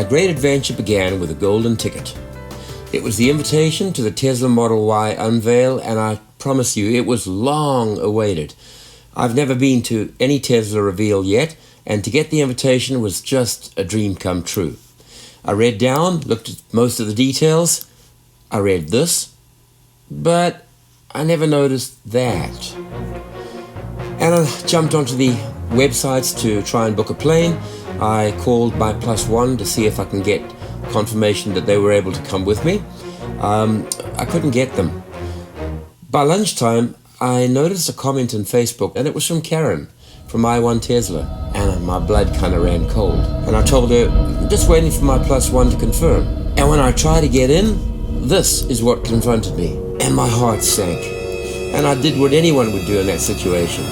My great adventure began with a golden ticket. It was the invitation to the Tesla Model Y unveil, and I promise you, it was long awaited. I've never been to any Tesla reveal yet, and to get the invitation was just a dream come true. I read down, looked at most of the details. I read this, but I never noticed that. And I jumped onto the websites to try and book a plane. I called my plus one to see if I can get confirmation that they were able to come with me. I couldn't get them. By lunchtime, I noticed a comment on Facebook, and it was from Karen, from I One Tesla, and my blood kind of ran cold. And I told her, I'm just waiting for my plus one to confirm. And when I tried to get in, this is what confronted me, and my heart sank. And I did what anyone would do in that situation.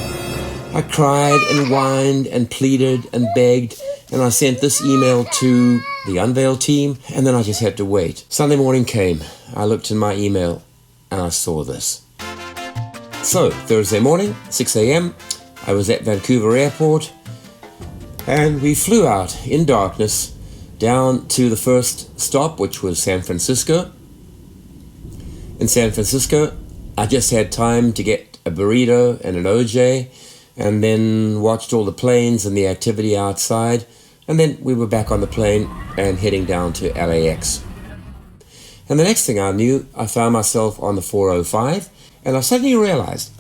I cried and whined and pleaded and begged, and I sent this email to the Unveil team, and then I just had to wait. Sunday morning came. I looked in my email, and I saw this. So, Thursday morning, 6 a.m., I was at Vancouver Airport, and we flew out in darkness down to the first stop, which was San Francisco. In San Francisco, I just had time to get a burrito and an OJ, and then watched all the planes and the activity outside, and then we were back on the plane and heading down to LAX. And the next thing I knew, I found myself on the 405, and I suddenly realized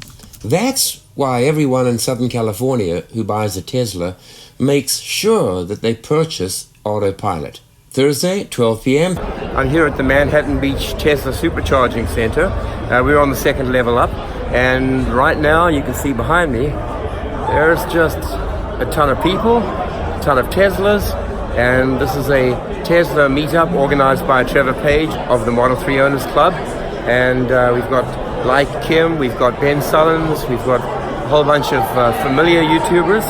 that's why everyone in Southern California who buys a Tesla makes sure that they purchase autopilot. Thursday, 12 p.m. I'm here at the Manhattan Beach Tesla Supercharging Center. We're on the second level up, and right now you can see behind me there's just a ton of people, a ton of Teslas, and this is a Tesla meetup organized by Trevor Page of the Model 3 Owners Club. And we've got Like Kim, we've got Ben Sullins, we've got a whole bunch of familiar YouTubers,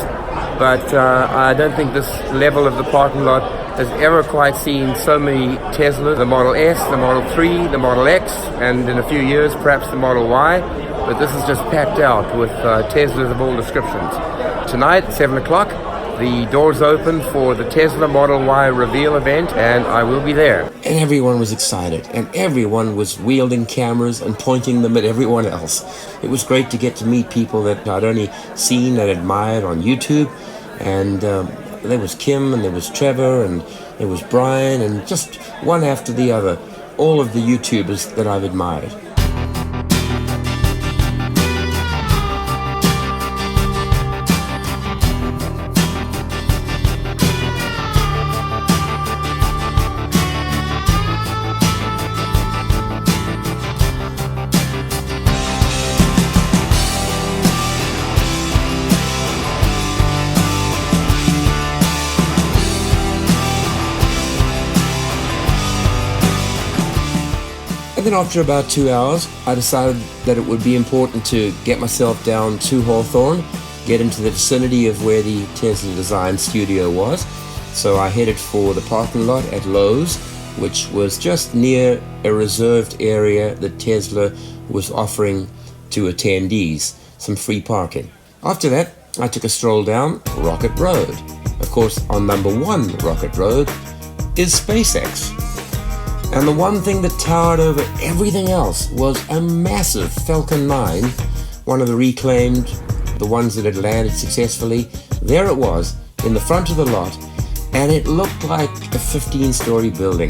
but I don't think this level of the parking lot has ever quite seen so many Teslas, the Model S, the Model 3, the Model X, and in a few years perhaps the Model Y. But this is just packed out with Teslas of all descriptions. Tonight at 7 o'clock, the doors open for the Tesla Model Y reveal event, and I will be there. And everyone was excited, and everyone was wielding cameras and pointing them at everyone else. It was great to get to meet people that I'd only seen and admired on YouTube, and there was Kim, and there was Trevor, and there was Brian, and just one after the other, all of the YouTubers that I've admired. And then after about 2 hours, I decided that it would be important to get myself down to Hawthorne, get into the vicinity of where the Tesla Design Studio was. So I headed for the parking lot at Lowe's, which was just near a reserved area that Tesla was offering to attendees, some free parking. After that, I took a stroll down Rocket Road. Of course, on number 1 Rocket Road is SpaceX. And the one thing that towered over everything else was a massive Falcon 9, one of the reclaimed, the ones that had landed successfully. There it was, in the front of the lot, and it looked like a 15-story building.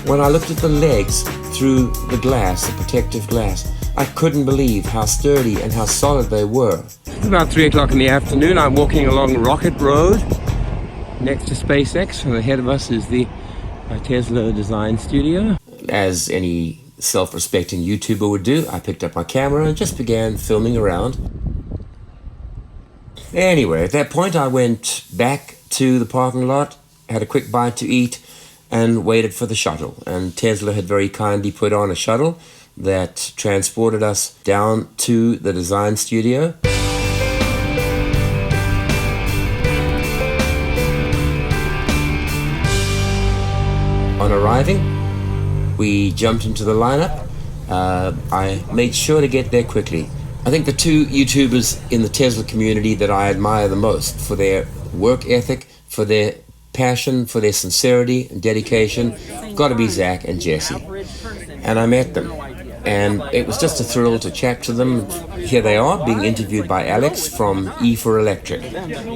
When I looked at the legs through the glass, the protective glass, I couldn't believe how sturdy and how solid they were. It's about 3 o'clock in the afternoon. I'm walking along Rocket Road next to SpaceX, and ahead of us is the Tesla Design Studio. As any self-respecting YouTuber would do, I picked up my camera and just began filming around. Anyway, at that point I went back to the parking lot, had a quick bite to eat, and waited for the shuttle. And Tesla had very kindly put on a shuttle that transported us down to the design studio. On arriving, we jumped into the lineup. I made sure to get there quickly. I think the two YouTubers in the Tesla community that I admire the most for their work ethic, for their passion, for their sincerity and dedication, got to be Zach and Jesse. And I met them. And it was just a thrill to chat to them. Here they are, being interviewed by Alex from E for Electric.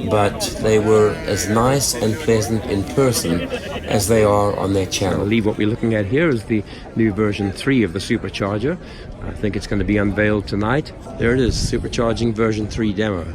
But they were as nice and pleasant in person as they are on their channel. I believe what we're looking at here is the new version 3 of the supercharger. I think it's going to be unveiled tonight. There it is, supercharging version 3 demo.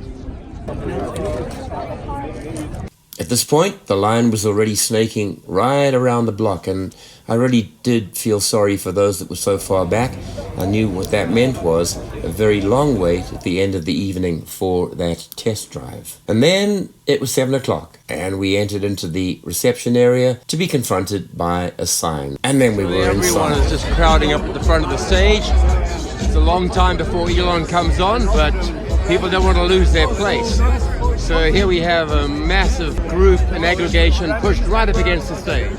At this point, the line was already snaking right around the block, and I really did feel sorry for those that were so far back. I knew what that meant was a very long wait at the end of the evening for that test drive. And then it was 7 o'clock, and we entered into the reception area to be confronted by a sign. And then we were inside. Everyone is just crowding up at the front of the stage. It's a long time before Elon comes on, but people don't want to lose their place. So here we have a massive group and aggregation pushed right up against the stage.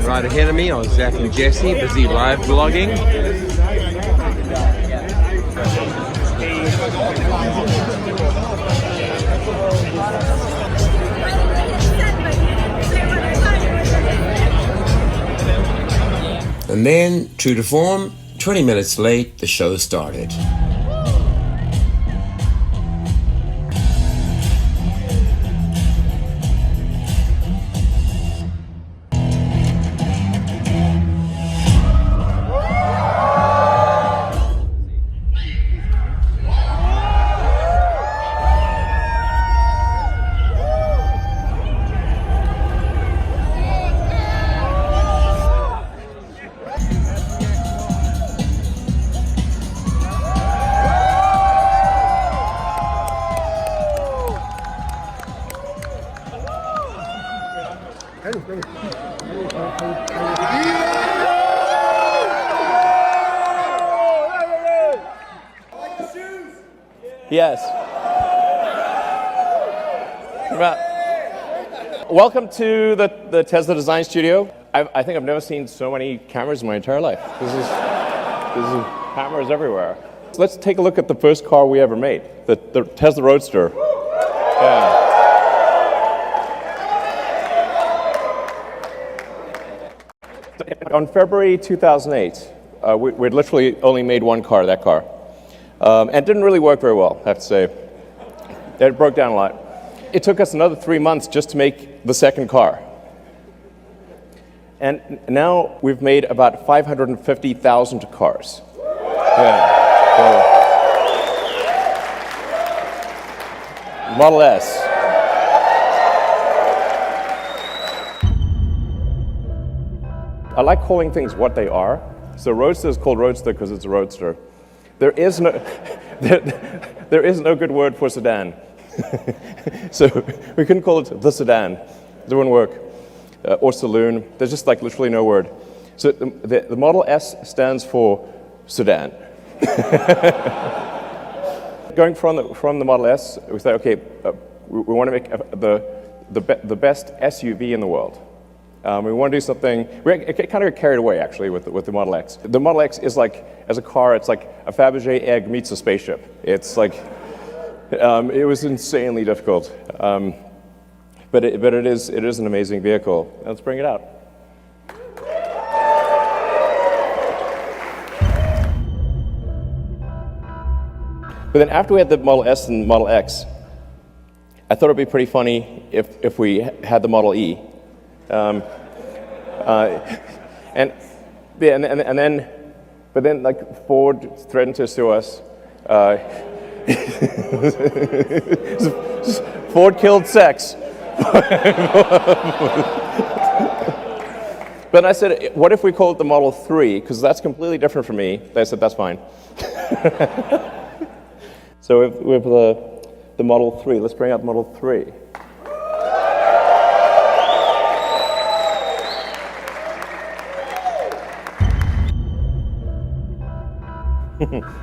Right ahead of me are Zach and Jesse, busy live vlogging. And then, true to form, 20 minutes late, the show started. Yes. Welcome to the Tesla Design Studio. I think I've never seen so many cameras in my entire life. This is cameras everywhere. So let's take a look at the first car we ever made, the Tesla Roadster. Yeah. On February 2008, we'd literally only made one car, that car. And it didn't really work very well, I have to say. It broke down a lot. It took us another 3 months just to make the second car. And now we've made about 550,000 cars. Yeah. So, Model S. I like calling things what they are. So Roadster is called Roadster because it's a roadster. There is no good word for sedan. So we couldn't call it the sedan. It wouldn't work. Or saloon. There's just like literally no word. So the Model S stands for sedan. Going from the Model S, we said, okay, we want to make the best SUV in the world. We want to do something. We kind of got carried away actually with the Model X. The Model X is like, as a car, it's like a Fabergé egg meets a spaceship. It's like, it was insanely difficult, but it is an amazing vehicle. Let's bring it out. But then after we had the Model S and Model X, I thought it'd be pretty funny if we had the Model E. But then like Ford threatened to sue us. Ford killed sex. But I said, what if we call it the Model 3? Because that's completely different from me. They said, that's fine. So we have the Model 3. Let's bring out the Model 3.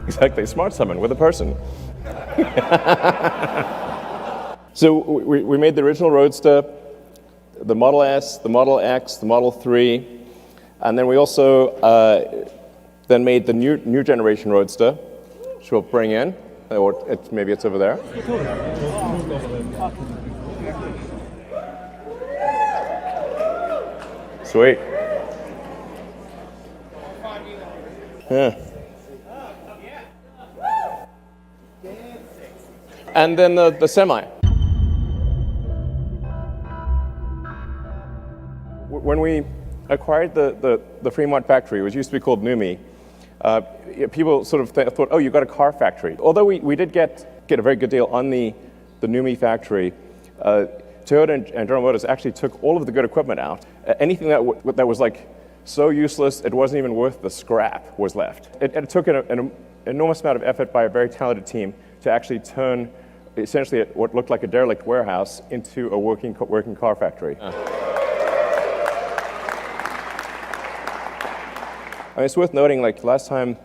Exactly, smart summon with a person. So we made the original Roadster, the Model S, the Model X, the Model 3, and then we also then made the new generation Roadster, which we'll bring in, or maybe it's over there. Sweet. Yeah. And then the Semi. When we acquired the Fremont factory, which used to be called NUMMI, people sort of thought, oh, you got a car factory. Although we did get a very good deal on the NUMMI factory, Toyota and General Motors actually took all of the good equipment out. Anything that was like so useless it wasn't even worth the scrap was left. It took an enormous amount of effort by a very talented team to actually turn essentially what looked like a derelict warehouse into a working car factory. I mean, it's worth noting, like, last time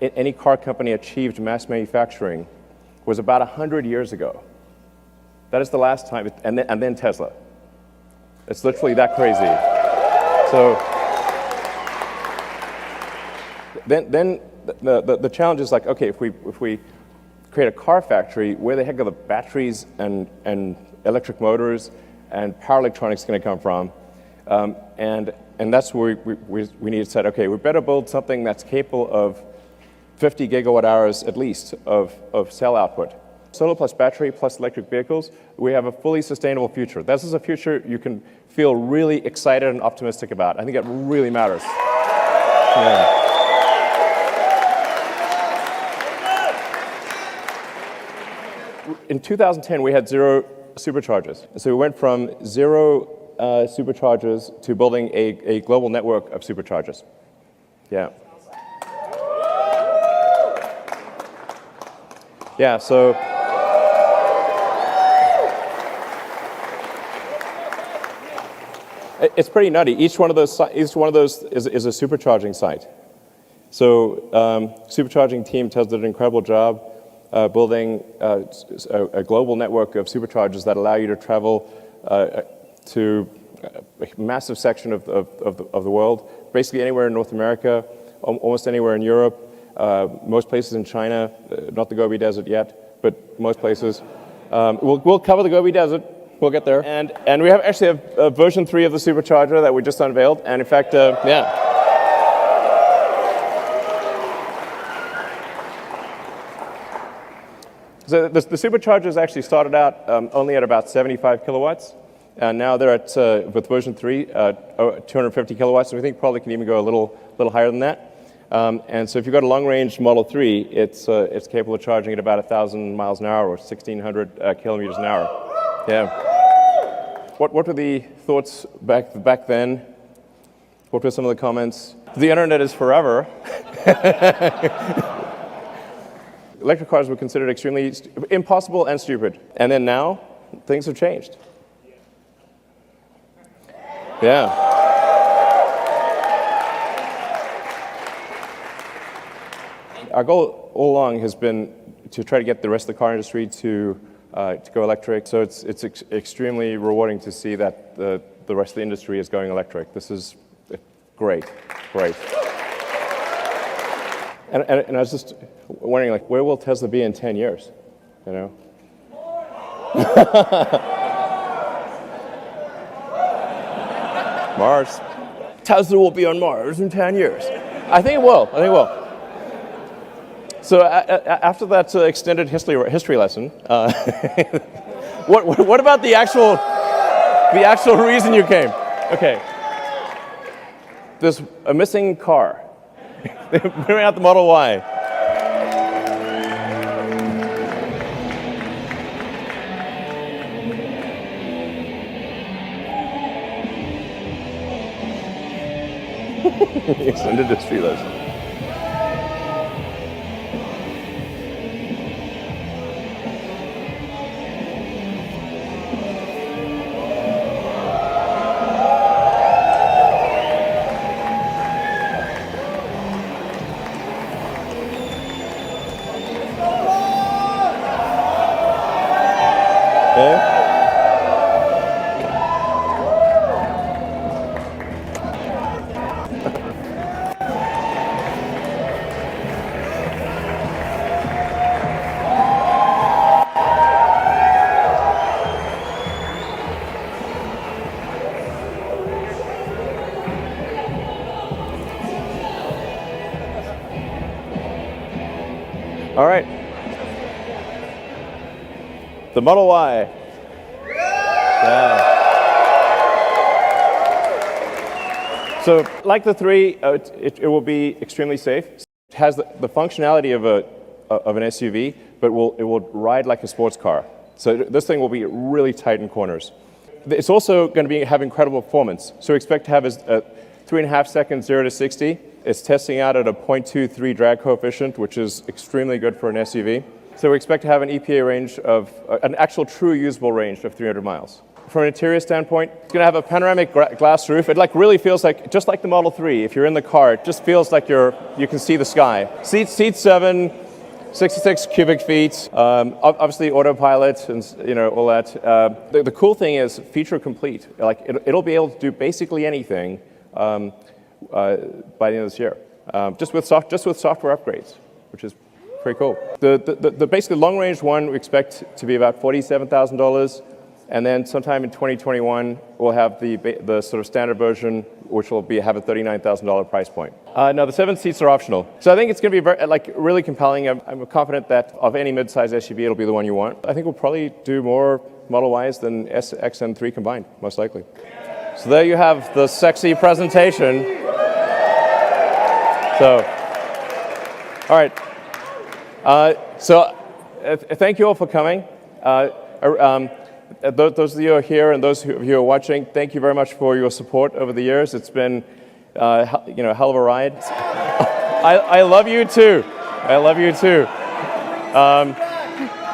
any car company achieved mass manufacturing was about 100 years ago. That is the last time, and then Tesla. It's literally that crazy. So then the challenge is like, okay, if we create a car factory, where the heck are the batteries and electric motors and power electronics going to come from? And that's where we need to say, okay, we better build something that's capable of 50 gigawatt hours at least of cell output. Solar plus battery plus electric vehicles, we have a fully sustainable future. This is a future you can feel really excited and optimistic about. I think it really matters. Yeah. In 2010, we had 0 superchargers. So we went from 0 superchargers to building a global network of superchargers. Yeah. Yeah, so it's pretty nutty. Each one of those is a supercharging site. So supercharging team has done an incredible job building a global network of superchargers that allow you to travel to a massive section of the world, basically anywhere in North America, almost anywhere in Europe, most places in China, not the Gobi Desert yet, but most places. We'll cover the Gobi Desert. We'll get there. And we actually have version 3 of the supercharger that we just unveiled. And in fact, yeah. So the superchargers actually started out only at about 75 kilowatts. And now they're at, with version 3, 250 kilowatts. And we think probably can even go a little higher than that. And so if you've got a long-range Model 3, it's capable of charging at about 1,000 miles an hour or 1,600 kilometers an hour. Yeah. What were the thoughts back then? What were some of the comments? The internet is forever. Electric cars were considered extremely impossible and stupid. And then now, things have changed. Yeah. Our goal all along has been to try to get the rest of the car industry to go electric. So it's extremely rewarding to see that the rest of the industry is going electric. This is great. And I was just wondering, like, where will Tesla be in 10 years? You know? Mars. Tesla will be on Mars in 10 years. I think it will. So after that extended history lesson, what about the actual reason you came? Okay. There's a missing car. They ran out the Model Y. Extended history lesson. All right. The Model Y. Yeah. So, like the 3, it will be extremely safe. It has the functionality of an SUV, but it will ride like a sports car. So this thing will be really tight in corners. It's also going to have incredible performance. So we expect to have a 3.5 seconds 0 to 60. It's testing out at a 0.23 drag coefficient, which is extremely good for an SUV. So we expect to have an EPA range of, an actual true usable range of 300 miles. From an interior standpoint, it's going to have a panoramic glass roof. It really feels like, just like the Model 3, if you're in the car, it just feels like you can see the sky. Seat 7, 66 cubic feet, obviously autopilot and all that. The cool thing is feature complete. Like it'll be able to do basically anything by the end of this year, just with software upgrades, which is pretty cool. The basically long range one we expect to be about $47,000. And then sometime in 2021, we'll have the sort of standard version, which will have a $39,000 price point. No, the 7 seats are optional. So I think it's going to be really compelling. I'm confident that of any mid-size SUV, it'll be the one you want. I think we'll probably do more Model Ys than S, X, and 3 combined, most likely. So there you have the sexy presentation. So, all right. Thank you all for coming. Those of you who are here and those of you who are watching, thank you very much for your support over the years. It's been, a hell of a ride. I love you too. I love you too.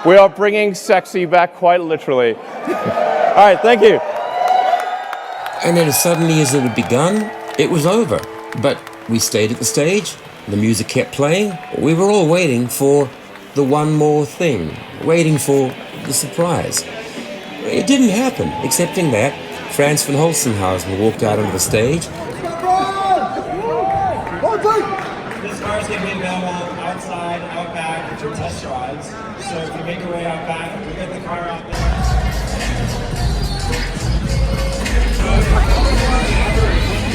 We are bringing sexy back quite literally. All right, thank you. And then as suddenly as it had begun, it was over. But we stayed at the stage, the music kept playing. We were all waiting for the one more thing, waiting for the surprise. It didn't happen, excepting that Franz von Holzenhausen walked out onto the stage. This car is going to be available outside, out back for test drives. So if you make your way out back, we'll get the car out there.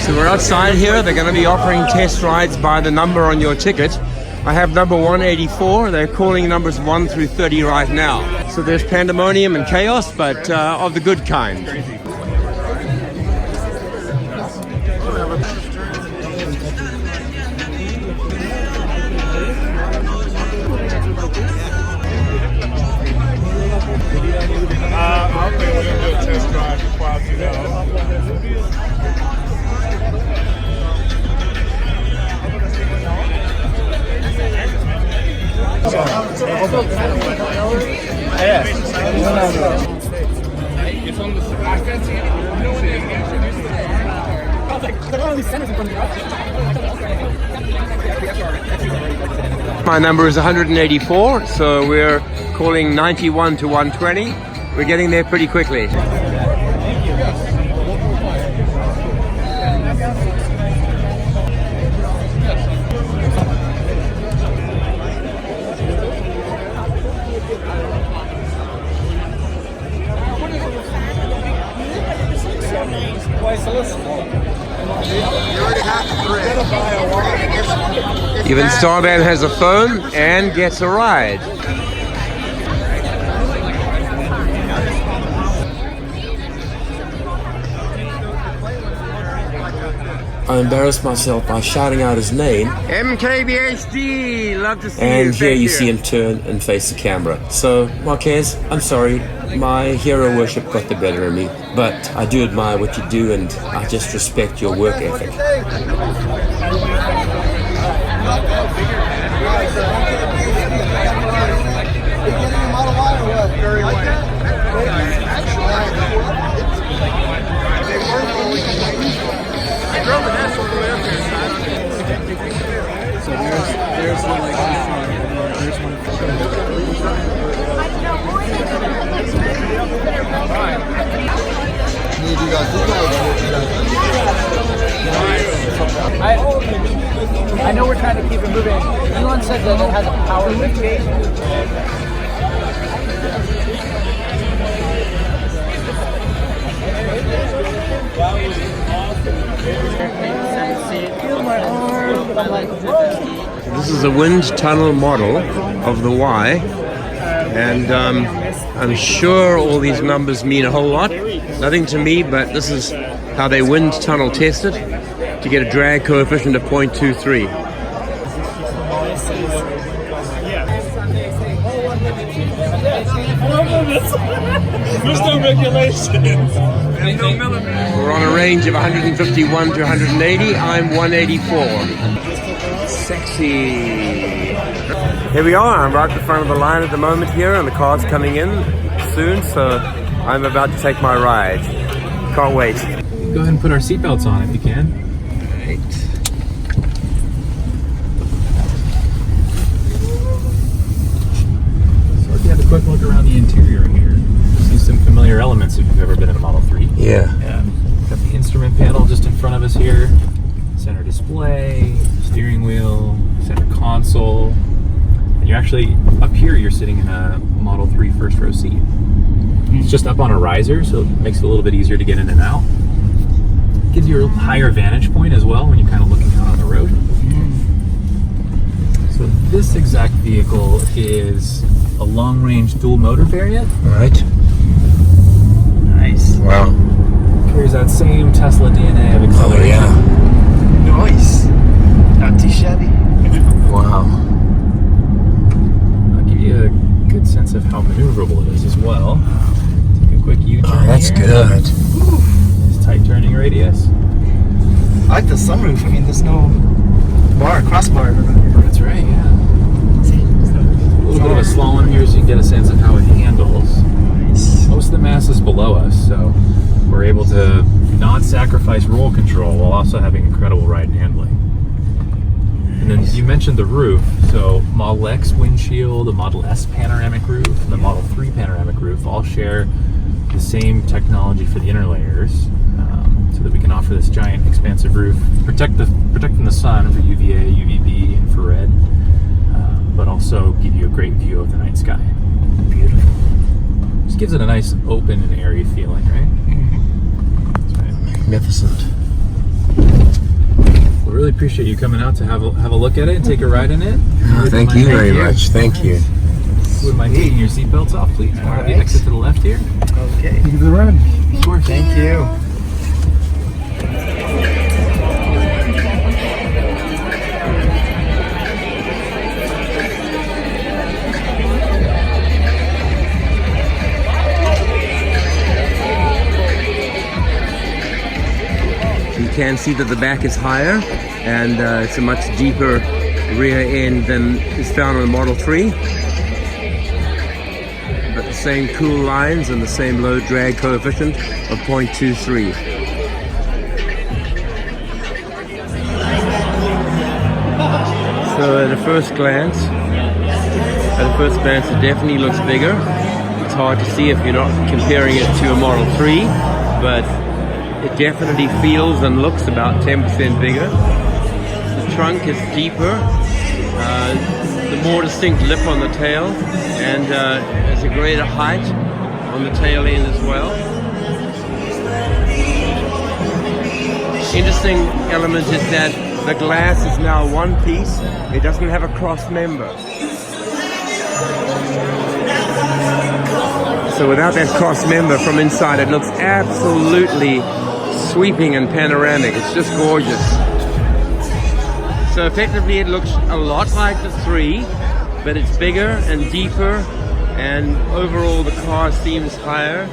So we're outside here. They're going to be offering test rides by the number on your ticket. I have number 184. They're calling numbers 1 through 30 right now. So there's pandemonium and chaos, but of the good kind. I'll think we're going to do a test drive before I do that. My number is 184, so we're calling 91 to 120. We're getting there pretty quickly. Even Starman has a phone and gets a ride. I embarrassed myself by shouting out his name. MKBHD, love to see you. And here you see him turn and face the camera. So, Marquez, I'm sorry, my hero worship got the better of me, but I do admire what you do and I just respect your work ethic. I know we're trying to keep it moving. Elon said that it has a power lift gate. That was awesome. Feel my arm. This is a wind tunnel model of the Y, and I'm sure all these numbers mean a whole lot. Nothing to me, but this is how they wind tunnel test it to get a drag coefficient of 0.23. There's no regulations. There's no millimeters. We're on a range of 151 to 180. I'm 184. Sexy. Here we are. I'm right at the front of the line at the moment here, and the car's coming in soon, so I'm about to take my ride. Can't wait. Go ahead and put our seatbelts on if you can. Right. So if you have a quick look around the interior here, you see some familiar elements if you've ever been in a Model 3. Yeah. Got the instrument panel just in front of us here. Center display, steering wheel, center console. And you're actually, up here you're sitting in a Model 3 first row seat. It's just up on a riser, so it makes it a little bit easier to get in and out. Gives you a higher vantage point as well when you're kind of looking out on the road. So this exact vehicle is a long-range dual motor variant. Right. Nice. Wow. Carries that same Tesla DNA of acceleration. Oh, yeah. Nice. Not too shabby. Wow. I'll give you a good sense of how maneuverable it is as well. Take a quick U-turn. Oh, that's here. good. It's tight turning radius. I like the sunroof. I mean, there's no crossbar. That's right, yeah. A little bit of a slalom here so you can get a sense of how it handles. Most of the mass is below us, so we're able to not sacrifice roll control while also having incredible ride and handling. And then you mentioned the roof, so Model X windshield, the Model S panoramic roof, and the Model 3 panoramic roof all share the same technology for the inner layers, so that we can offer this giant expansive roof, protecting the sun for UVA, UVB, infrared, but also give you a great view of the night sky. Beautiful. Just gives it a nice open and airy feeling, right? That's right. Magnificent. We really appreciate you coming out to have a look at it and take a ride in it. Thank you very much. Thank you. Wouldn't mind taking your seatbelts off, please. We'll have you exit to the left here. Okay. Give it a run. Of course. Thank you. You can see that the back is higher, and it's a much deeper rear end than is found on the Model 3. But the same cool lines and the same low drag coefficient of 0.23. So at a first glance, it definitely looks bigger. It's hard to see if you're not comparing it to a Model 3, but it definitely feels and looks about 10% bigger. The trunk is deeper, the more distinct lip on the tail, and there's a greater height on the tail end as well. Interesting element is that the glass is now one piece. It doesn't have a cross member. So without that cross member from inside, it looks absolutely sweeping and panoramic. It's just gorgeous. So effectively it looks a lot like the 3, but it's bigger and deeper, and overall the car seems higher.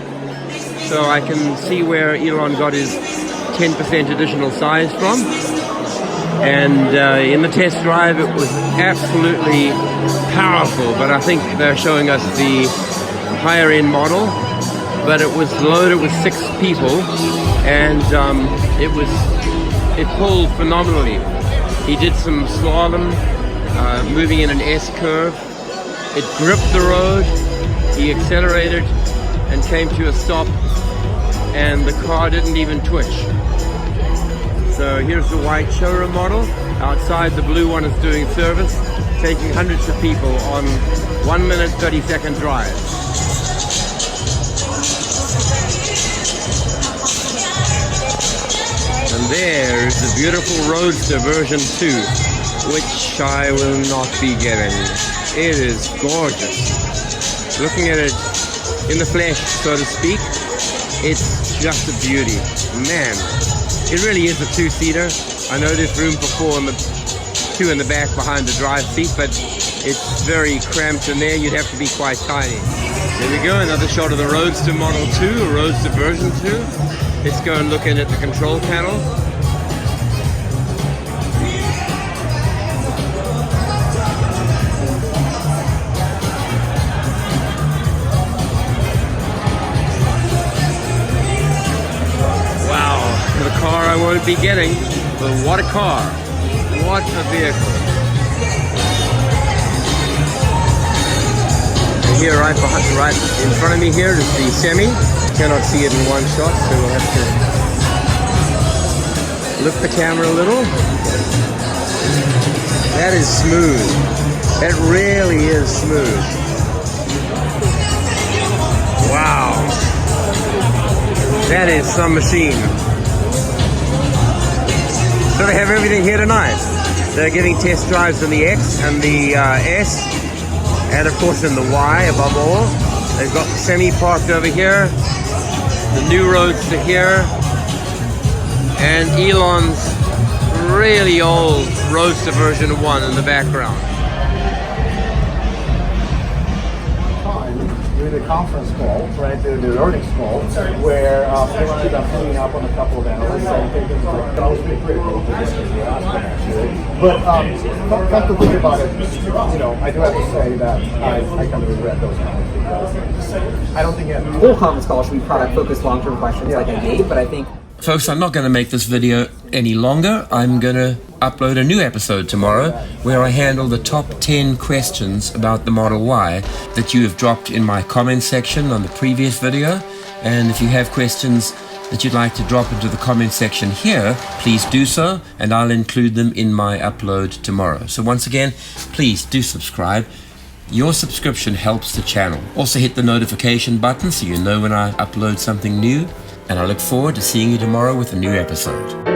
So I can see where Elon got his 10% additional size from. And in the test drive it was absolutely powerful, but I think they're showing us the higher end model. But it was loaded with 6 people, and it pulled phenomenally. He did some slalom, moving in an S curve. It gripped the road. He accelerated and came to a stop, and the car didn't even twitch. So here's the white showroom model. Outside, the blue one is doing service, taking hundreds of people on 1 minute 30-second drive. And there's the beautiful Roadster version 2. which I will not be getting. It is gorgeous. Looking at it in the flesh, so to speak, it's just a beauty. Man, it really is a two-seater. I know there's room for two in the back behind the drive seat, but it's very cramped in there. You'd have to be quite tiny. There we go, another shot of the Roadster Model 2, or Roadster version 2. Let's go and look in at the control panel. Wow, the car I won't be getting, but what a car. What a vehicle. And here right in front of me here is the Semi. Cannot see it in one shot, so we'll have to lift the camera a little. That is smooth. That really is smooth. Wow. That is some machine. So they have everything here tonight. They're giving test drives in the X and the S, and of course in the Y above all. They've got the Semi parked over here, the new Roadster here, and Elon's really old Roadster version 1 in the background. The conference call, right, the earnings call, where they ended up putting up on a couple of analysts and taking that was pretty critical to this actually. But come to think about it, you know, I do have to say that I kind of regret those comments because I don't think the whole conference call should be product-focused long-term questions like I gave, but I think... Folks, I'm not going to make this video any longer. I'm going to upload a new episode tomorrow where I handle the top 10 questions about the Model Y that you have dropped in my comment section on the previous video. And if you have questions that you'd like to drop into the comment section here, please do so, and I'll include them in my upload tomorrow. So once again, please do subscribe. Your subscription helps the channel. Also hit the notification button so you know when I upload something new. And I look forward to seeing you tomorrow with a new episode.